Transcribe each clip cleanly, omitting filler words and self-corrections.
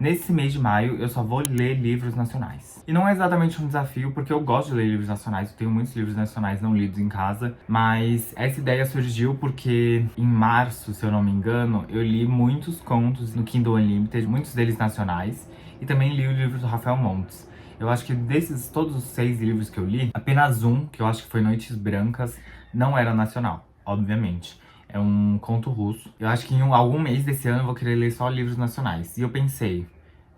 Nesse mês de maio, eu só vou ler livros nacionais. E não é exatamente um desafio, porque eu gosto de ler livros nacionais, eu tenho muitos livros nacionais não lidos em casa, mas essa ideia surgiu porque em março, se eu não me engano, eu li muitos contos no Kindle Unlimited, muitos deles nacionais, e também li o livro do Rafael Montes. Eu acho que desses todos os 6 livros que eu li, apenas um, que eu acho que foi Noites Brancas, não era nacional, obviamente. É um conto russo. Eu acho que em algum mês desse ano eu vou querer ler só livros nacionais. E eu pensei,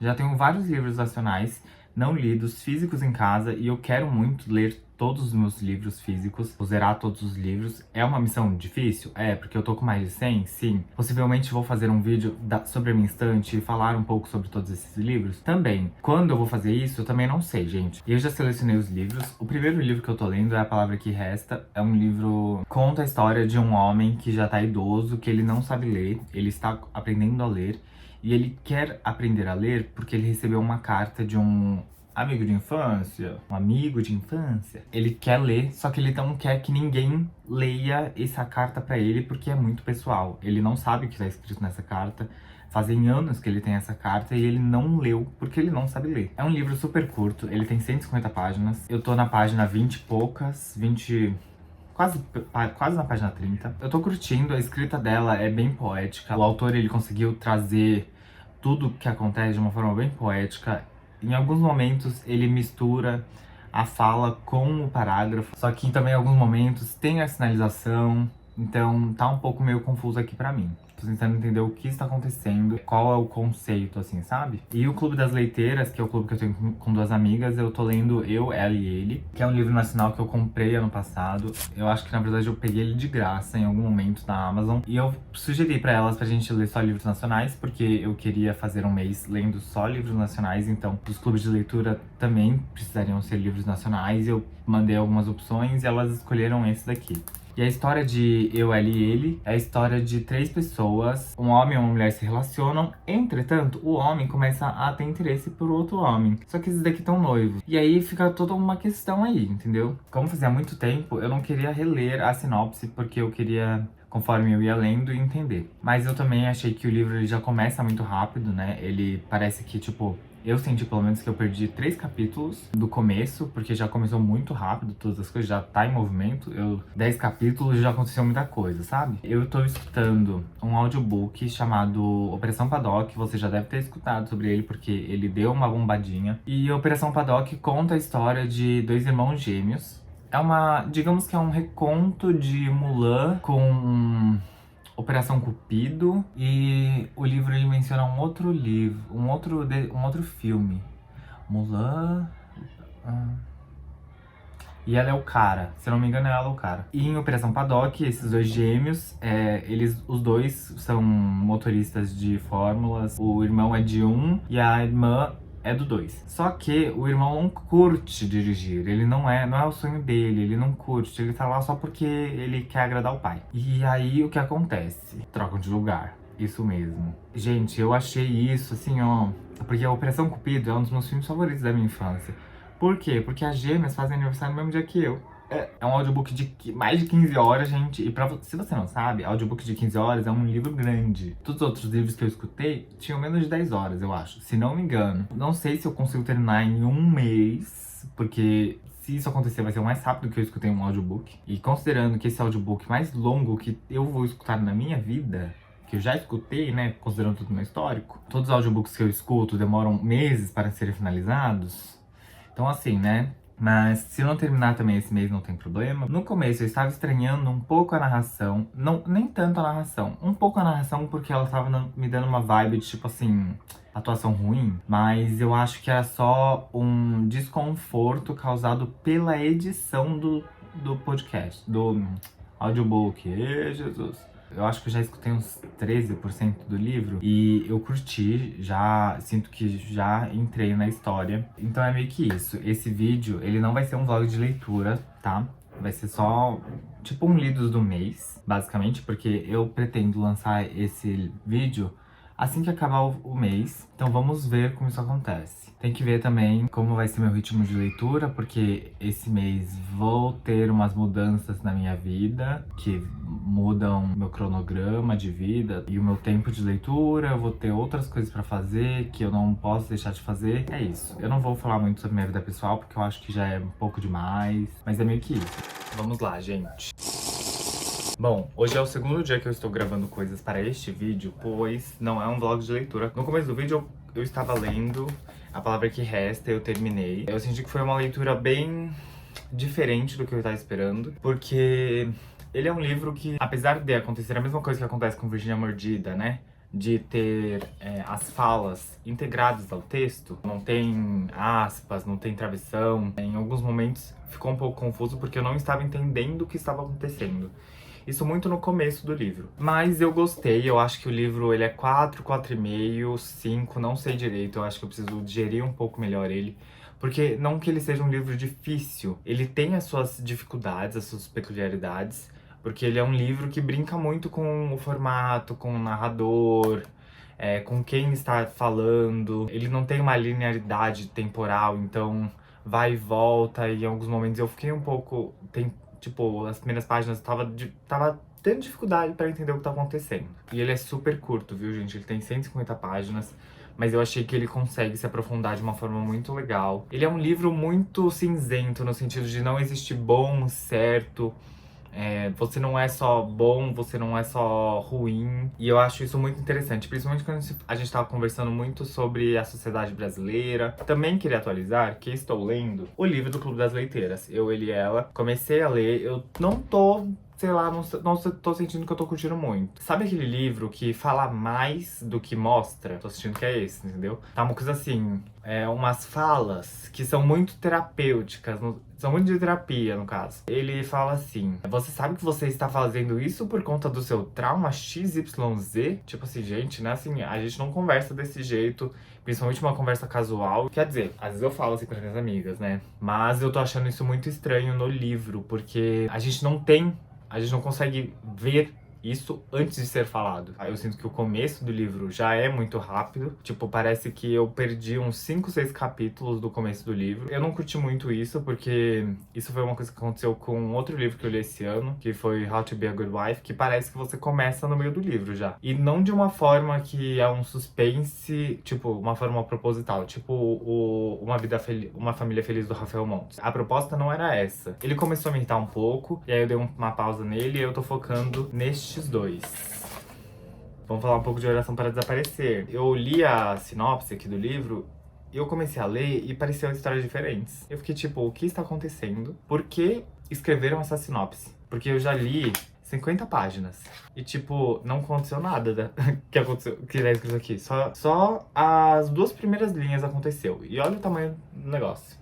já tenho vários livros nacionais não lidos, físicos em casa, e eu quero muito ler todos os meus livros físicos, vou zerar todos os livros. É uma missão difícil? É, porque eu tô com mais de 100? Sim. Possivelmente vou fazer um vídeo sobre a minha estante e falar um pouco sobre todos esses livros? Também. Quando eu vou fazer isso, eu também não sei, gente. Eu já selecionei os livros. O primeiro livro que eu tô lendo é A Palavra Que Resta. É um livro que conta a história de um homem que já tá idoso, que ele não sabe ler, ele está aprendendo a ler, e ele quer aprender a ler porque ele recebeu uma carta de um amigo de infância, um amigo de infância. Ele quer ler, só que ele não quer que ninguém leia essa carta pra ele porque é muito pessoal. Ele não sabe o que tá escrito nessa carta. Fazem anos que ele tem essa carta e ele não leu porque ele não sabe ler. É um livro super curto, ele tem 150 páginas. Eu tô na página 20 e poucas, 20... Quase na página 30. Eu tô curtindo, a escrita dela é bem poética. O autor, ele conseguiu trazer tudo que acontece de uma forma bem poética. Em alguns momentos, ele mistura a fala com o parágrafo. Só que também, em alguns momentos, tem a sinalização. Então, tá um pouco meio confuso aqui pra mim. Tô tentando entender o que está acontecendo, qual é o conceito, assim, sabe? E o Clube das Leiteiras, que é o clube que eu tenho com 2 amigas, eu tô lendo Eu, Ela e Ele, que é um livro nacional que eu comprei ano passado. Eu acho que, na verdade, eu peguei ele de graça em algum momento na Amazon. E eu sugeri pra elas pra gente ler só livros nacionais, porque eu queria fazer um mês lendo só livros nacionais. Então, os clubes de leitura também precisariam ser livros nacionais. Eu mandei algumas opções e elas escolheram esse daqui. E a história de Eu, Ela e Ele é a história de 3 pessoas, um homem e uma mulher se relacionam. Entretanto, o homem começa a ter interesse por outro homem. Só que esses daqui estão noivos. E aí fica toda uma questão aí, entendeu? Como fazia muito tempo, eu não queria reler a sinopse, porque eu queria, conforme eu ia lendo, entender. Mas eu também achei que o livro ele já começa muito rápido, né? Ele parece que, tipo... Eu senti, pelo menos, que eu perdi 3 capítulos do começo, porque já começou muito rápido, todas as coisas já tá em movimento. 10 capítulos já aconteceu muita coisa, sabe? Eu tô escutando um audiobook chamado Operação Paddock, você já deve ter escutado sobre ele, porque ele deu uma bombadinha. E Operação Paddock conta a história de 2 irmãos gêmeos. Digamos que é um reconto de Mulan com Operação Cupido, e o livro ele menciona um outro livro, um outro filme. Mulan... E ela é o cara, se eu não me engano, ela é o cara. E em Operação Paddock, esses 2 gêmeos, os dois são motoristas de fórmulas. O irmão é de um e a irmã é do 2. Só que o irmão não curte dirigir, ele não é o sonho dele, ele não curte, ele tá lá só porque ele quer agradar o pai. E aí o que acontece? Trocam de lugar. Isso mesmo. Gente, eu achei isso assim, ó, porque a Operação Cupido é um dos meus filmes favoritos da minha infância. Por quê? Porque as gêmeas fazem aniversário no mesmo dia que eu. É um audiobook de mais de 15 horas, gente. E se você não sabe, audiobook de 15 horas é um livro grande. Todos os outros livros que eu escutei tinham menos de 10 horas, eu acho. Se não me engano. Não sei se eu consigo terminar em um mês, porque se isso acontecer vai ser o mais rápido que eu escutei um audiobook. E considerando que esse audiobook mais longo que eu vou escutar na minha vida, que eu já escutei, né, considerando tudo meu histórico, todos os audiobooks que eu escuto demoram meses para serem finalizados. Então assim, né? Mas se eu não terminar também esse mês, não tem problema. No começo eu estava estranhando um pouco a narração. Não, nem tanto a narração. Um pouco a narração porque ela estava me dando uma vibe de tipo assim... atuação ruim. Mas eu acho que era só um desconforto causado pela edição do podcast. Do audiobook. Ê, Jesus! Eu acho que eu já escutei uns 13% do livro e eu curti, já sinto que já entrei na história. Então é meio que isso. Esse vídeo, ele não vai ser um vlog de leitura, tá? Vai ser só tipo um lidos do mês, basicamente, porque eu pretendo lançar esse vídeo assim que acabar o mês. Então vamos ver como isso acontece. Tem que ver também como vai ser meu ritmo de leitura, porque esse mês vou ter umas mudanças na minha vida, que mudam meu cronograma de vida e o meu tempo de leitura. Eu vou ter outras coisas pra fazer que eu não posso deixar de fazer. É isso. Eu não vou falar muito sobre minha vida pessoal, porque eu acho que já é um pouco demais, mas é meio que isso. Vamos lá, gente. Bom, hoje é o segundo dia que eu estou gravando coisas para este vídeo, pois não é um vlog de leitura. No começo do vídeo eu estava lendo A Palavra Que Resta, eu terminei. Eu senti que foi uma leitura bem diferente do que eu estava esperando, porque ele é um livro que, apesar de acontecer a mesma coisa que acontece com Virgínia Mordida, né? De ter as falas integradas ao texto, não tem aspas, não tem travessão. Em alguns momentos ficou um pouco confuso porque eu não estava entendendo o que estava acontecendo. Isso muito no começo do livro. Mas eu gostei, eu acho que o livro ele é 4, 4,5, 5, não sei direito. Eu acho que eu preciso digerir um pouco melhor ele. Porque não que ele seja um livro difícil, ele tem as suas dificuldades, as suas peculiaridades. Porque ele é um livro que brinca muito com o formato, com o narrador, com quem está falando. Ele não tem uma linearidade temporal, então vai e volta. E em alguns momentos eu fiquei um pouco... Tipo, as primeiras páginas tava tendo dificuldade pra entender o que tá acontecendo. E ele é super curto, viu, gente? Ele tem 150 páginas, mas eu achei que ele consegue se aprofundar de uma forma muito legal. Ele é um livro muito cinzento, no sentido de não existe bom, certo. Você não é só bom, você não é só ruim. E eu acho isso muito interessante, principalmente quando a gente tava conversando muito sobre a sociedade brasileira. Também queria atualizar que estou lendo o livro do Clube das Leiteiras. Eu, ele e ela. Comecei a ler, eu não tô... Sei lá, não tô sentindo que eu tô curtindo muito. Sabe aquele livro que fala mais do que mostra? Tô sentindo que é esse, entendeu? Tá uma coisa assim, umas falas que são muito terapêuticas, são muito de terapia, no caso. Ele fala assim: você sabe que você está fazendo isso por conta do seu trauma XYZ? Tipo assim, gente, né? Assim, a gente não conversa desse jeito, principalmente uma conversa casual. Quer dizer, às vezes eu falo assim com as minhas amigas, né? Mas eu tô achando isso muito estranho no livro, porque a gente não consegue ver isso antes de ser falado. Eu sinto que o começo do livro já é muito rápido. Tipo, parece que eu perdi uns 5, 6 capítulos do começo do livro. Eu não curti muito isso, porque isso foi uma coisa que aconteceu com outro livro que eu li esse ano, que foi How to Be a Good Wife, que parece que você começa no meio do livro já. E não de uma forma que é um suspense, tipo, uma forma proposital, tipo Uma Família Feliz do Rafael Montes. A proposta não era essa. Ele começou a me irritar um pouco, e aí eu dei uma pausa nele e eu tô focando nestes dois. Vamos falar um pouco de Oração para Desaparecer. Eu li a sinopse aqui do livro e eu comecei a ler e pareciam histórias diferentes. Eu fiquei tipo, o que está acontecendo? Por que escreveram essa sinopse? Porque eu já li 50 páginas. E, tipo, não aconteceu nada que aconteceu, que tá escrito aqui. Só as 2 primeiras linhas aconteceu. E olha o tamanho do negócio.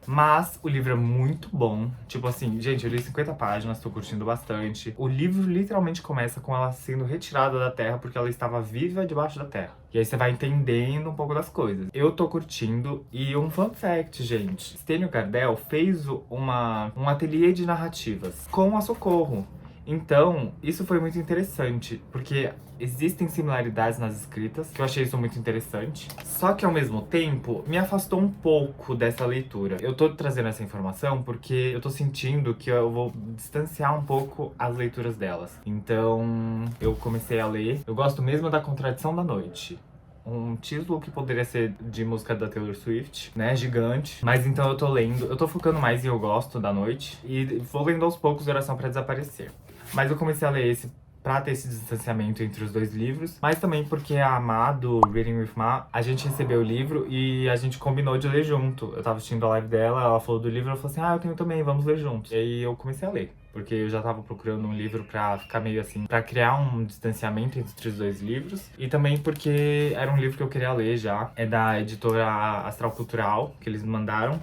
Mas o livro é muito bom. Tipo assim, gente, eu li 50 páginas, tô curtindo bastante. O livro literalmente começa com ela sendo retirada da terra porque ela estava viva debaixo da terra. E aí você vai entendendo um pouco das coisas. Eu tô curtindo. E um fun fact, gente. Stênio Gardel fez um ateliê de narrativas com a Socorro. Então, isso foi muito interessante, porque existem similaridades nas escritas, que eu achei isso muito interessante. Só que, ao mesmo tempo, me afastou um pouco dessa leitura. Eu tô trazendo essa informação porque eu tô sentindo que eu vou distanciar um pouco as leituras delas. Então, eu comecei a ler. Eu gosto mesmo da Contradição da Noite. Um título que poderia ser de música da Taylor Swift, né, gigante. Mas então eu tô lendo, eu tô focando mais em Eu Gosto da Noite. E vou lendo aos poucos Oração para Desaparecer. Mas eu comecei a ler esse pra ter esse distanciamento entre os 2 livros, mas também porque a Má, do Reading with Ma, a gente recebeu o livro e a gente combinou de ler junto. Eu tava assistindo a live dela, ela falou do livro, ela falou assim, eu tenho também, vamos ler juntos. E aí eu comecei a ler, porque eu já tava procurando um livro pra ficar meio assim, pra criar um distanciamento entre os 2 livros, e também porque era um livro que eu queria ler já, é da editora Astral Cultural, que eles me mandaram.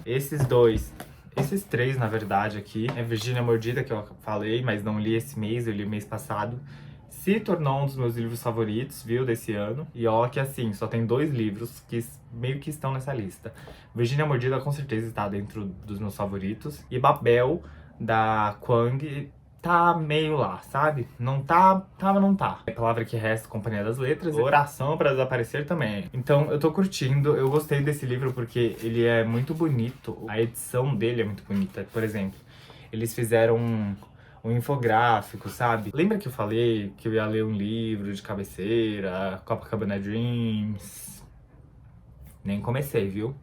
Esses 3, na verdade, aqui, é Virgínia Mordida, que eu falei, mas não li esse mês, eu li o mês passado. Se tornou um dos meus livros favoritos, viu, desse ano. E ó, que assim, só tem 2 livros que meio que estão nessa lista. Virgínia Mordida, com certeza, está dentro dos meus favoritos. E Babel, da Kwang, tá meio lá, sabe? Não tá, mas não tá. A palavra que resta, Companhia das Letras, Oração para Desaparecer também. Então eu tô curtindo, eu gostei desse livro porque ele é muito bonito, a edição dele é muito bonita. Por exemplo, eles fizeram um infográfico, sabe? Lembra que eu falei que eu ia ler um livro de cabeceira, Copacabana Dreams? Nem comecei, viu?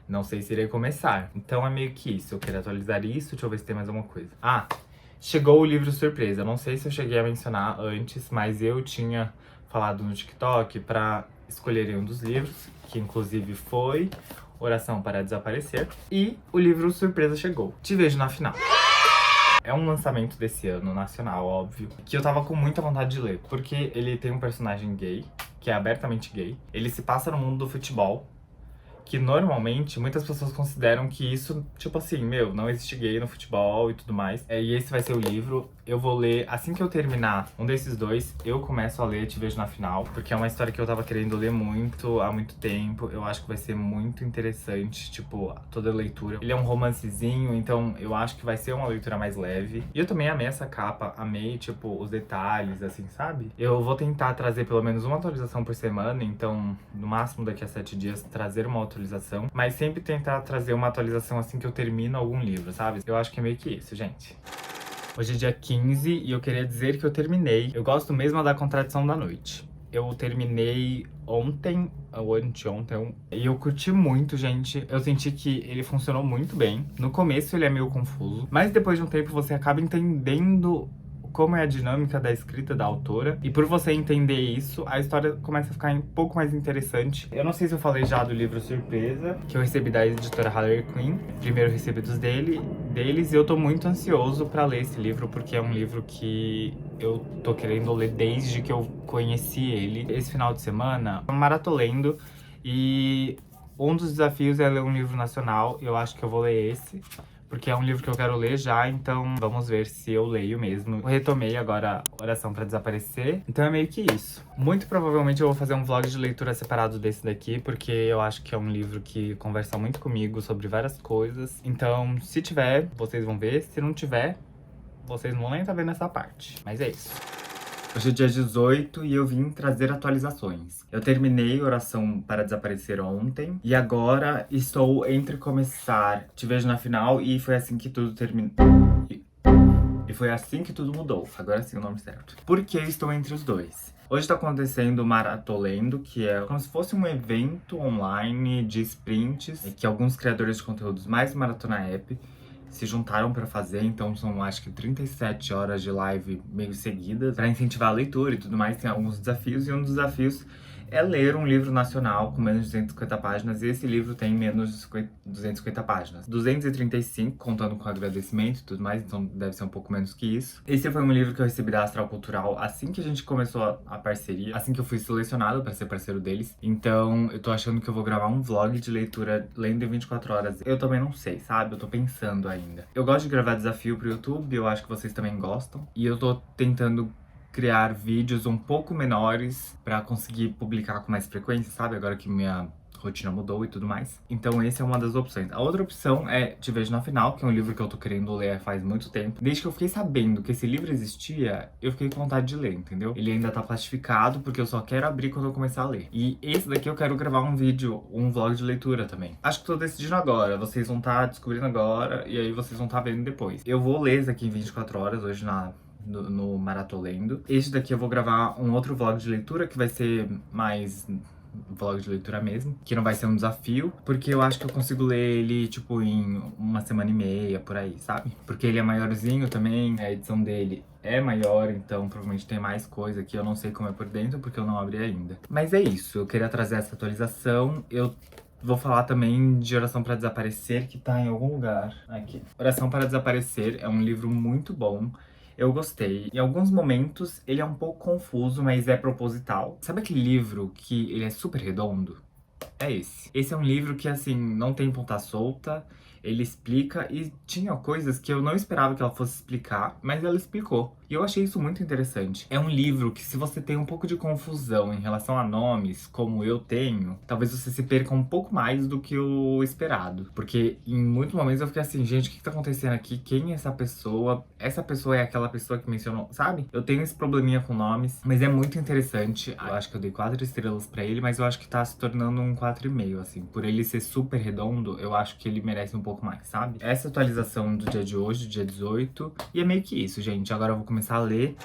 Não sei se irei começar. Então é meio que isso. Eu quero atualizar isso. Deixa eu ver se tem mais alguma coisa. Ah, chegou o livro surpresa. Não sei se eu cheguei a mencionar antes, mas eu tinha falado no TikTok pra escolherem um dos livros, que inclusive foi Oração para Desaparecer. E o livro surpresa chegou. Te vejo na final. É um lançamento desse ano, nacional, óbvio, que eu tava com muita vontade de ler, porque ele tem um personagem gay, que é abertamente gay. Ele se passa no mundo do futebol, que normalmente muitas pessoas consideram que isso, tipo assim, meu, não existe gay no futebol e tudo mais. E esse vai ser o livro. Eu vou ler, assim que eu terminar um desses dois, eu começo a ler Te Vejo na Final, porque é uma história que eu tava querendo ler muito, há muito tempo. Eu acho que vai ser muito interessante, tipo, toda a leitura. Ele é um romancezinho, então eu acho que vai ser uma leitura mais leve. E eu também amei essa capa, amei, tipo, os detalhes, assim, sabe? Eu vou tentar trazer pelo menos uma atualização por semana, então, no máximo daqui a 7 dias, trazer uma atualização. Mas sempre tentar trazer uma atualização assim que eu termino algum livro, sabe? Eu acho que é meio que isso, gente. Hoje é dia 15 e eu queria dizer que eu terminei. Eu gosto mesmo da Contradição da Noite. Eu terminei ontem, ou anteontem, e eu curti muito, gente. Eu senti que ele funcionou muito bem. No começo ele é meio confuso, mas depois de um tempo você acaba entendendo como é a dinâmica da escrita da autora. E por você entender isso, a história começa a ficar um pouco mais interessante. Eu não sei se eu falei já do livro Surpresa, que eu recebi da editora Harley Quinn. Primeiro recebi deles, e eu tô muito ansioso pra ler esse livro, porque é um livro que eu tô querendo ler desde que eu conheci ele. Esse final de semana, eu maratolendo, e um dos desafios é ler um livro nacional. Eu acho que eu vou ler esse, porque é um livro que eu quero ler já, então vamos ver se eu leio mesmo. Eu retomei agora Oração para Desaparecer, então é meio que isso. Muito provavelmente eu vou fazer um vlog de leitura separado desse daqui, porque eu acho que é um livro que conversa muito comigo sobre várias coisas. Então, se tiver, vocês vão ver. Se não tiver, vocês não vão nem estar vendo essa parte. Mas é isso. Hoje é dia 18 e eu vim trazer atualizações. Eu terminei Oração para Desaparecer ontem e agora estou entre começar Te Vejo na Final e foi assim que tudo terminou. E foi assim que tudo mudou. Agora sim o nome certo. Por que estou entre os dois? Hoje tá acontecendo o Maratolendo, que é como se fosse um evento online de sprints que alguns criadores de conteúdos mais Maratona App se juntaram pra fazer, então são acho que 37 horas de live meio seguidas pra incentivar a leitura e tudo mais. Tem alguns desafios, e um dos desafios é ler um livro nacional com menos de 250 páginas, e esse livro tem menos de 250 páginas. 235, contando com agradecimento e tudo mais, então deve ser um pouco menos que isso. Esse foi um livro que eu recebi da Astral Cultural assim que a gente começou a parceria, assim que eu fui selecionado pra ser parceiro deles. Então eu tô achando que eu vou gravar um vlog de leitura lendo em 24 horas. Eu também não sei, sabe? Eu tô pensando ainda. Eu gosto de gravar desafio pro YouTube, eu acho que vocês também gostam. E eu tô tentando criar vídeos um pouco menores pra conseguir publicar com mais frequência, sabe? Agora que minha rotina mudou e tudo mais. Então essa é uma das opções. A outra opção é Te Vejo na Final, que é um livro que eu tô querendo ler faz muito tempo. Desde que eu fiquei sabendo que esse livro existia, eu fiquei com vontade de ler, entendeu? Ele ainda tá plastificado, porque eu só quero abrir quando eu começar a ler. E esse daqui eu quero gravar um vídeo, um vlog de leitura também. Acho que tô decidindo agora, vocês vão estar descobrindo agora, e aí vocês vão estar vendo depois. Eu vou ler esse aqui em 24 horas, hoje no Maratolendo. Este daqui eu vou gravar um outro vlog de leitura, que vai ser mais vlog de leitura mesmo, que não vai ser um desafio, porque eu acho que eu consigo ler ele, tipo, em uma semana e meia, por aí, sabe? Porque ele é maiorzinho também, a edição dele é maior, então provavelmente tem mais coisa que eu não sei como é por dentro, porque eu não abri ainda. Mas é isso, eu queria trazer essa atualização. Eu vou falar também de Oração para Desaparecer, que tá em algum lugar aqui. Oração para Desaparecer é um livro muito bom. Eu gostei. Em alguns momentos ele é um pouco confuso, mas é proposital. Sabe aquele livro que ele é super redondo? É esse. Esse é um livro que, assim, não tem ponta solta, ele explica, e tinha coisas que eu não esperava que ela fosse explicar, mas ela explicou. E eu achei isso muito interessante. É um livro que, se você tem um pouco de confusão em relação a nomes, como eu tenho, talvez você se perca um pouco mais do que o esperado. Porque em muitos momentos eu fiquei assim, gente, o que tá acontecendo aqui? Quem é essa pessoa? Essa pessoa é aquela pessoa que mencionou, sabe? Eu tenho esse probleminha com nomes, mas é muito interessante. Eu acho que eu dei 4 estrelas pra ele, mas eu acho que tá se tornando um 4,5, assim. Por ele ser super redondo, eu acho que ele merece um pouco mais, sabe? Essa atualização do dia de hoje, dia 18, e é meio que isso, gente. Agora eu vou começar a ler.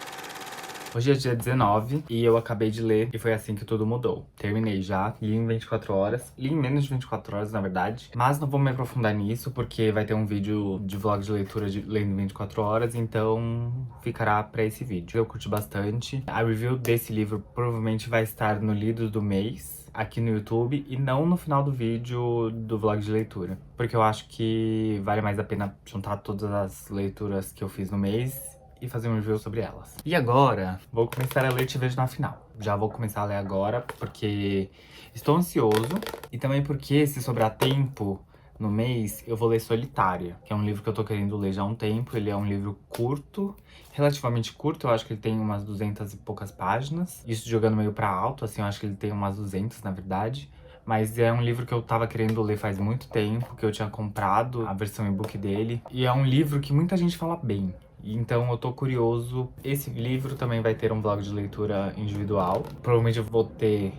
Hoje é dia 19 e eu acabei de ler e foi assim que tudo mudou. Terminei já, li em 24 horas, li em menos de 24 horas, na verdade. Mas não vou me aprofundar nisso porque vai ter um vídeo de vlog de leitura de lendo em 24 horas, então ficará pra esse vídeo. Eu curti bastante. A review desse livro provavelmente vai estar no Lidos do Mês, aqui no YouTube, e não no final do vídeo do vlog de leitura. Porque eu acho que vale mais a pena juntar todas as leituras que eu fiz no mês e fazer um review sobre elas. E agora, vou começar a ler Te Vejo na Final. Já vou começar a ler agora, porque estou ansioso. E também porque, se sobrar tempo no mês, eu vou ler Solitária, que é um livro que eu tô querendo ler já há um tempo. Ele é um livro curto, relativamente curto. Eu acho que ele tem umas 200 e poucas páginas. Isso jogando meio pra alto, assim, eu acho que ele tem umas 200, na verdade. Mas é um livro que eu tava querendo ler faz muito tempo, que eu tinha comprado a versão e-book dele. E é um livro que muita gente fala bem. Então eu tô curioso. Esse livro também vai ter um vlog de leitura individual. Provavelmente eu vou ter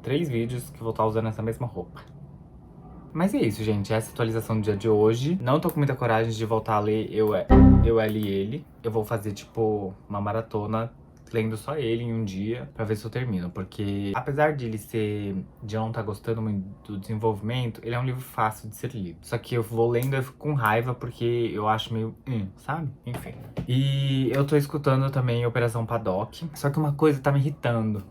3 vídeos que vou estar usando essa mesma roupa. Mas é isso, gente. Essa é a atualização do dia de hoje. Não tô com muita coragem de voltar a ler Eu, Ela e Ele. Eu vou fazer, tipo, uma maratona lendo só ele em um dia, pra ver se eu termino. Porque, apesar de ele ser... de eu não estar gostando muito do desenvolvimento, ele é um livro fácil de ser lido. Só que eu vou lendo e eu fico com raiva, porque eu acho meio... sabe? Enfim. E eu tô escutando também Operação Paddock. Só que uma coisa tá me irritando.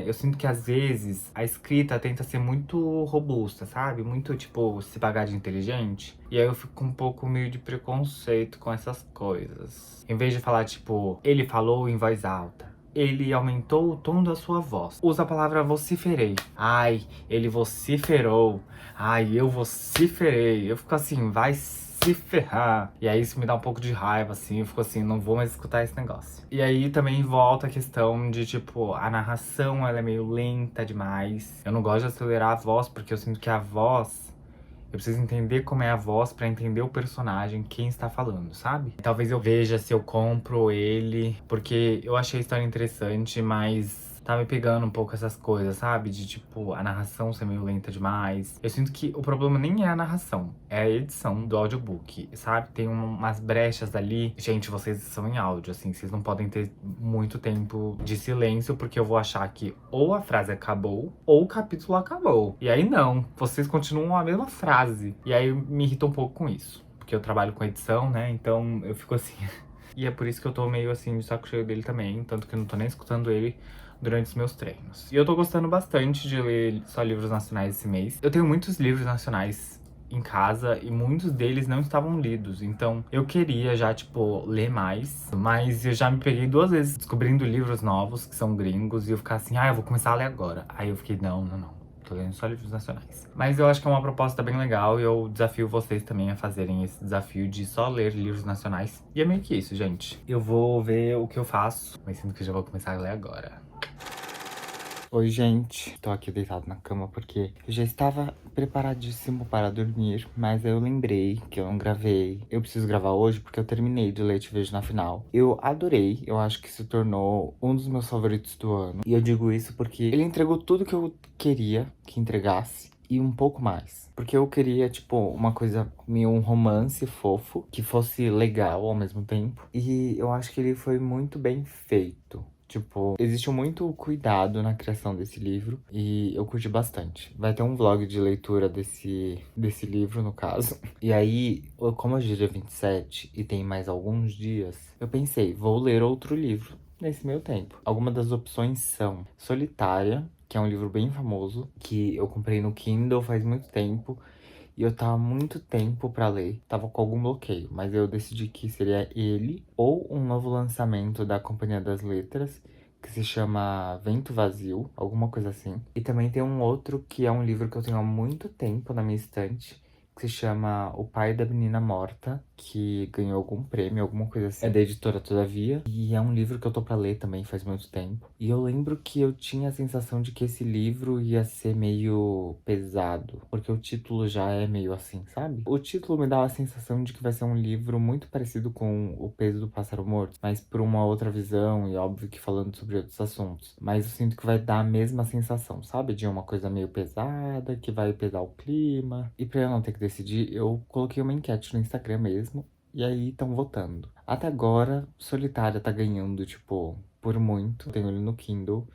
Eu sinto que às vezes a escrita tenta ser muito robusta, sabe? Muito, tipo, se pagar de inteligente. E aí eu fico com um pouco meio de preconceito com essas coisas. Em vez de falar, tipo, ele falou em voz alta. Ele aumentou o tom da sua voz. Usa a palavra vociferei. Ai, ele vociferou. Ai, eu vociferei. Eu fico assim, vai se ferrar. E aí isso me dá um pouco de raiva, assim. Eu fico assim, não vou mais escutar esse negócio. E aí também volta a questão de, tipo, a narração, ela é meio lenta demais. Eu não gosto de acelerar a voz, porque eu sinto que a voz... eu preciso entender como é a voz pra entender o personagem, quem está falando, sabe? Talvez eu veja se eu compro ele, porque eu achei a história interessante, mas tá me pegando um pouco essas coisas, sabe? De, tipo, a narração ser meio lenta demais. Eu sinto que o problema nem é a narração, é a edição do audiobook, sabe? Tem umas brechas ali. Gente, vocês são em áudio, assim, vocês não podem ter muito tempo de silêncio, porque eu vou achar que ou a frase acabou, ou o capítulo acabou. E aí não, vocês continuam a mesma frase. E aí me irrita um pouco com isso, porque eu trabalho com edição, né? Então eu fico assim... E é por isso que eu tô meio assim de saco cheio dele também, tanto que eu não tô nem escutando ele durante os meus treinos. E eu tô gostando bastante de ler só livros nacionais esse mês. Eu tenho muitos livros nacionais em casa e muitos deles não estavam lidos, então eu queria já, tipo, ler mais, mas eu já me peguei 2 vezes descobrindo livros novos que são gringos e eu ficar assim, eu vou começar a ler agora. Aí eu fiquei, não. Tô lendo só livros nacionais. Mas eu acho que é uma proposta bem legal e eu desafio vocês também a fazerem esse desafio de só ler livros nacionais. E é meio que isso, gente. Eu vou ver o que eu faço, mas sinto que já vou começar a ler agora. Oi, gente. Tô aqui deitado na cama porque eu já estava preparadíssimo para dormir, mas eu lembrei que eu não gravei. Eu preciso gravar hoje porque eu terminei de ler Te Vejo na Final. Eu adorei, eu acho que se tornou um dos meus favoritos do ano. E eu digo isso porque ele entregou tudo que eu queria que entregasse. E um pouco mais. Porque eu queria, tipo, uma coisa meio um romance fofo, que fosse legal ao mesmo tempo. E eu acho que ele foi muito bem feito. Tipo, existe muito cuidado na criação desse livro e eu curti bastante. Vai ter um vlog de leitura desse livro, no caso. E aí, como hoje é dia 27 e tem mais alguns dias, eu pensei, vou ler outro livro nesse meio tempo. Algumas das opções são Solitária, que é um livro bem famoso, que eu comprei no Kindle faz muito tempo. E eu tava muito tempo pra ler, tava com algum bloqueio, mas eu decidi que seria ele ou um novo lançamento da Companhia das Letras, que se chama Vento Vazio, alguma coisa assim. E também tem um outro que é um livro que eu tenho há muito tempo na minha estante, que se chama O Pai da Menina Morta, que ganhou algum prêmio, alguma coisa assim. É da editora Todavia. E é um livro que eu tô pra ler também faz muito tempo. E eu lembro que eu tinha a sensação de que esse livro ia ser meio pesado. Porque o título já é meio assim, sabe? O título me dá a sensação de que vai ser um livro muito parecido com O Peso do Pássaro Morto. Mas por uma outra visão e óbvio que falando sobre outros assuntos. Mas eu sinto que vai dar a mesma sensação, sabe? De uma coisa meio pesada, que vai pesar o clima. E pra eu não ter que decidir, eu coloquei uma enquete no Instagram mesmo. E aí estão votando. Até agora, Solitária tá ganhando, tipo, por muito. Tenho ele no Kindle.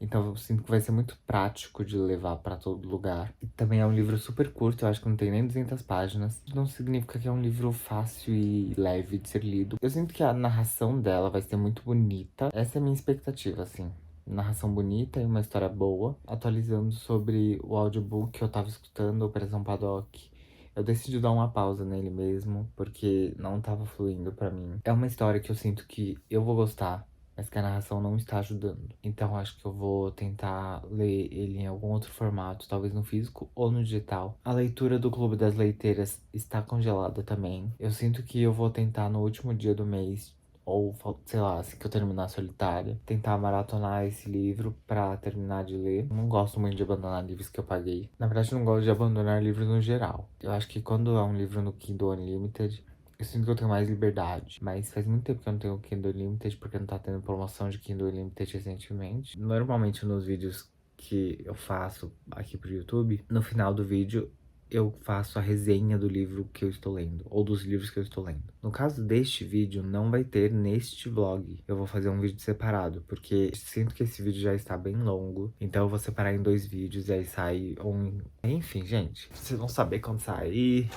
Então eu sinto que vai ser muito prático de levar pra todo lugar. E também é um livro super curto, eu acho que não tem nem 200 páginas. Não significa que é um livro fácil e leve de ser lido. Eu sinto que a narração dela vai ser muito bonita. Essa é a minha expectativa, assim. Narração bonita e uma história boa. Atualizando sobre o audiobook que eu tava escutando, Operação Paddock. Eu decidi dar uma pausa nele mesmo, porque não tava fluindo pra mim. É uma história que eu sinto que eu vou gostar, mas que a narração não está ajudando. Então acho que eu vou tentar ler ele em algum outro formato, talvez no físico ou no digital. A leitura do Clube das Leiteiras está congelada também. Eu sinto que eu vou tentar no último dia do mês, ou sei lá, assim que eu terminar Solitária, tentar maratonar esse livro pra terminar de ler. Eu não gosto muito de abandonar livros que eu paguei. Na verdade, eu não gosto de abandonar livros no geral. Eu acho que quando é um livro no Kindle Unlimited, eu sinto que eu tenho mais liberdade. Mas faz muito tempo que eu não tenho Kindle Unlimited, porque não tá tendo promoção de Kindle Unlimited recentemente. Normalmente nos vídeos que eu faço aqui pro YouTube, no final do vídeo eu faço a resenha do livro que eu estou lendo, ou dos livros que eu estou lendo. No caso deste vídeo, não vai ter neste vlog. Eu vou fazer um vídeo separado, porque sinto que esse vídeo já está bem longo. Então eu vou separar em 2 vídeos e aí sai um... Enfim, gente, vocês vão saber quando sair.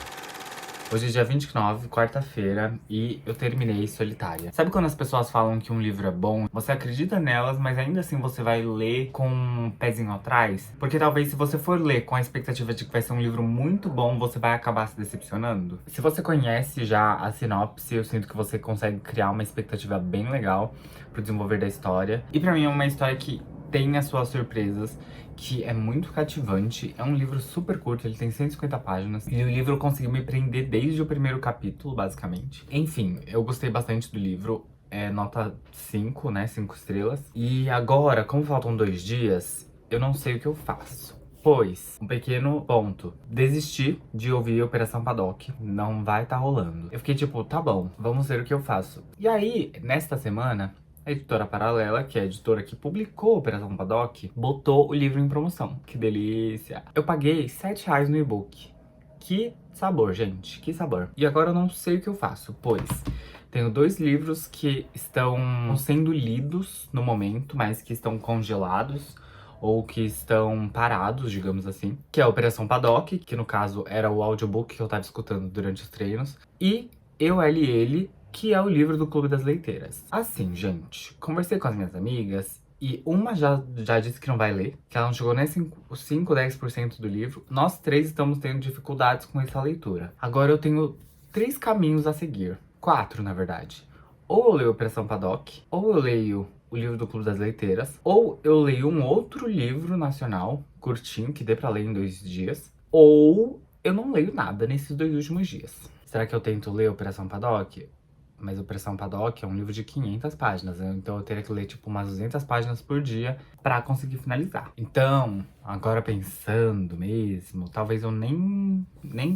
Hoje é dia 29, quarta-feira, e eu terminei Solitária. Sabe quando as pessoas falam que um livro é bom? Você acredita nelas, mas ainda assim você vai ler com um pezinho atrás? Porque talvez se você for ler com a expectativa de que vai ser um livro muito bom, você vai acabar se decepcionando. Se você conhece já a sinopse, eu sinto que você consegue criar uma expectativa bem legal pro desenvolver da história. E pra mim é uma história que tem as suas surpresas, que é muito cativante. É um livro super curto, ele tem 150 páginas. E o livro conseguiu me prender desde o primeiro capítulo, basicamente. Enfim, eu gostei bastante do livro. É nota 5, né? 5 estrelas. E agora, como faltam 2 dias, eu não sei o que eu faço. Pois, um pequeno ponto. Desisti de ouvir Operação Paddock. Não vai tá rolando. Eu fiquei tipo, tá bom, vamos ver o que eu faço. E aí, nesta semana, a editora Paralela, que é a editora que publicou Operação Paddock, botou o livro em promoção. Que delícia! Eu paguei R$7 no e-book. Que sabor, gente, que sabor. E agora eu não sei o que eu faço, pois tenho 2 livros que estão sendo lidos no momento, mas que estão congelados ou que estão parados, digamos assim. Que é a Operação Paddock, que no caso era o audiobook que eu tava escutando durante os treinos. E Eu, Ela e Ele, que é o livro do Clube das Leiteiras. Assim, gente, conversei com as minhas amigas e uma já disse que não vai ler, que ela não chegou nem 5, 10% do livro. Nós 3 estamos tendo dificuldades com essa leitura. Agora eu tenho 3 caminhos a seguir. 4, na verdade. Ou eu leio Operação Paddock, ou eu leio o livro do Clube das Leiteiras, ou eu leio um outro livro nacional, curtinho, que dê pra ler em 2 dias, ou eu não leio nada nesses 2 últimos dias. Será que eu tento ler Operação Paddock? Mas Operação Paddock é um livro de 500 páginas, né? Então eu teria que ler tipo umas 200 páginas por dia pra conseguir finalizar. Então, agora pensando mesmo, talvez eu nem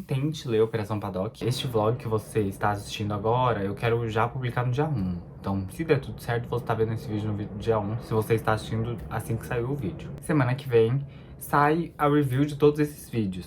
tente ler Operação Paddock. Este vlog que você está assistindo agora, eu quero já publicar no dia 1. Então, se der tudo certo, você tá vendo esse vídeo no dia 1, se você está assistindo assim que saiu o vídeo. Semana que vem sai a review de todos esses vídeos,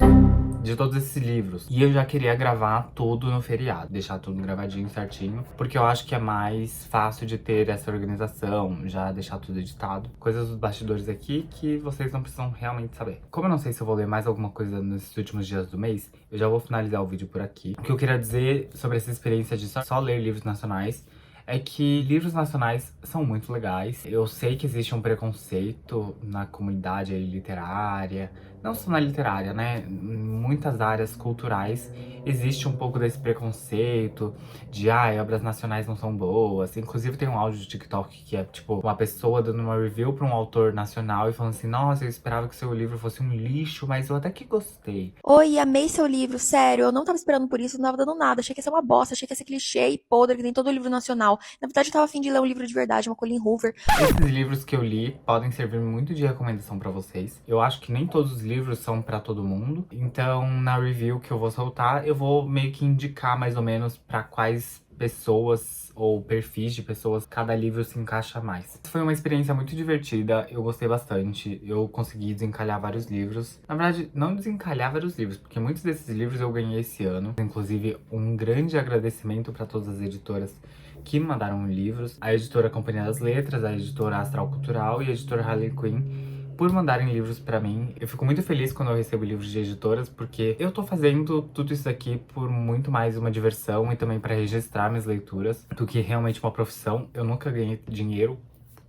de todos esses livros. E eu já queria gravar tudo no feriado, deixar tudo gravadinho certinho, porque eu acho que é mais fácil de ter essa organização, já deixar tudo editado. Coisas dos bastidores aqui que vocês não precisam realmente saber. Como eu não sei se eu vou ler mais alguma coisa nesses últimos dias do mês, eu já vou finalizar o vídeo por aqui. O que eu queria dizer sobre essa experiência de só ler livros nacionais é que livros nacionais são muito legais. Eu sei que existe um preconceito na comunidade aí literária, não só na literária, né? Em muitas áreas culturais existe um pouco desse preconceito de, obras nacionais não são boas. Inclusive tem um áudio de TikTok que é, tipo, uma pessoa dando uma review pra um autor nacional e falando assim, nossa, eu esperava que seu livro fosse um lixo, mas eu até que gostei. Oi, amei seu livro, sério, eu não tava esperando por isso, não tava dando nada, achei que ia ser uma bosta, achei que ia ser clichê e podre, que nem todo livro nacional. Na verdade, eu tava a fim de ler um livro de verdade, uma Colleen Hoover. Esses livros que eu li podem servir muito de recomendação pra vocês. Eu acho que nem todos os livros são pra todo mundo. Então, na review que eu vou soltar, eu vou meio que indicar mais ou menos pra quais pessoas ou perfis de pessoas cada livro se encaixa mais. Foi uma experiência muito divertida, eu gostei bastante. Eu consegui desencalhar vários livros. Na verdade, não desencalhar vários livros, porque muitos desses livros eu ganhei esse ano. Inclusive, um grande agradecimento pra todas as editoras que me mandaram livros, a editora Companhia das Letras, a editora Astral Cultural e a editora Harley Quinn, por mandarem livros pra mim. Eu fico muito feliz quando eu recebo livros de editoras, porque eu tô fazendo tudo isso aqui por muito mais uma diversão e também pra registrar minhas leituras, do que realmente uma profissão. Eu nunca ganhei dinheiro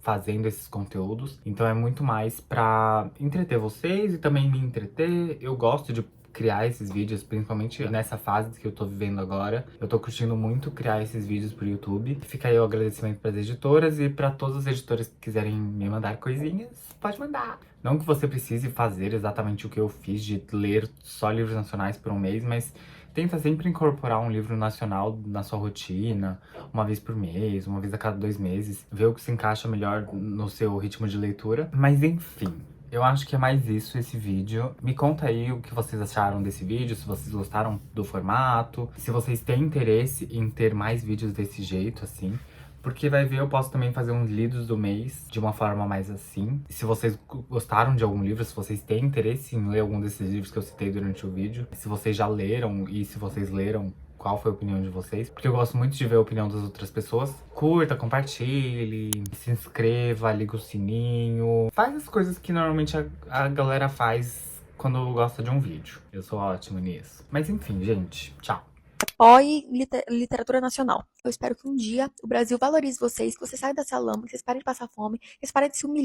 fazendo esses conteúdos, então é muito mais pra entreter vocês e também me entreter. Eu gosto de criar esses vídeos, principalmente nessa fase que eu tô vivendo agora. Eu tô curtindo muito criar esses vídeos pro YouTube. Fica aí o agradecimento pras editoras e pra todas as editoras que quiserem me mandar coisinhas, pode mandar. Não que você precise fazer exatamente o que eu fiz, de ler só livros nacionais por um mês, mas tenta sempre incorporar um livro nacional na sua rotina, uma vez por mês, uma vez a cada 2 meses, ver o que se encaixa melhor no seu ritmo de leitura. Mas enfim, eu acho que é mais isso esse vídeo. Me conta aí o que vocês acharam desse vídeo, se vocês gostaram do formato, se vocês têm interesse em ter mais vídeos desse jeito, assim. Porque vai ver, eu posso também fazer uns lidos do mês de uma forma mais assim. Se vocês gostaram de algum livro, se vocês têm interesse em ler algum desses livros que eu citei durante o vídeo, se vocês já leram e se vocês leram, qual foi a opinião de vocês, porque eu gosto muito de ver a opinião das outras pessoas. Curta, compartilhe, se inscreva, liga o sininho. Faz as coisas que normalmente a galera faz quando gosta de um vídeo. Eu sou ótimo nisso. Mas enfim, gente, tchau. Apoie literatura nacional. Eu espero que um dia o Brasil valorize vocês, que vocês saiam dessa lama, que vocês parem de passar fome, que vocês parem de se humilhar.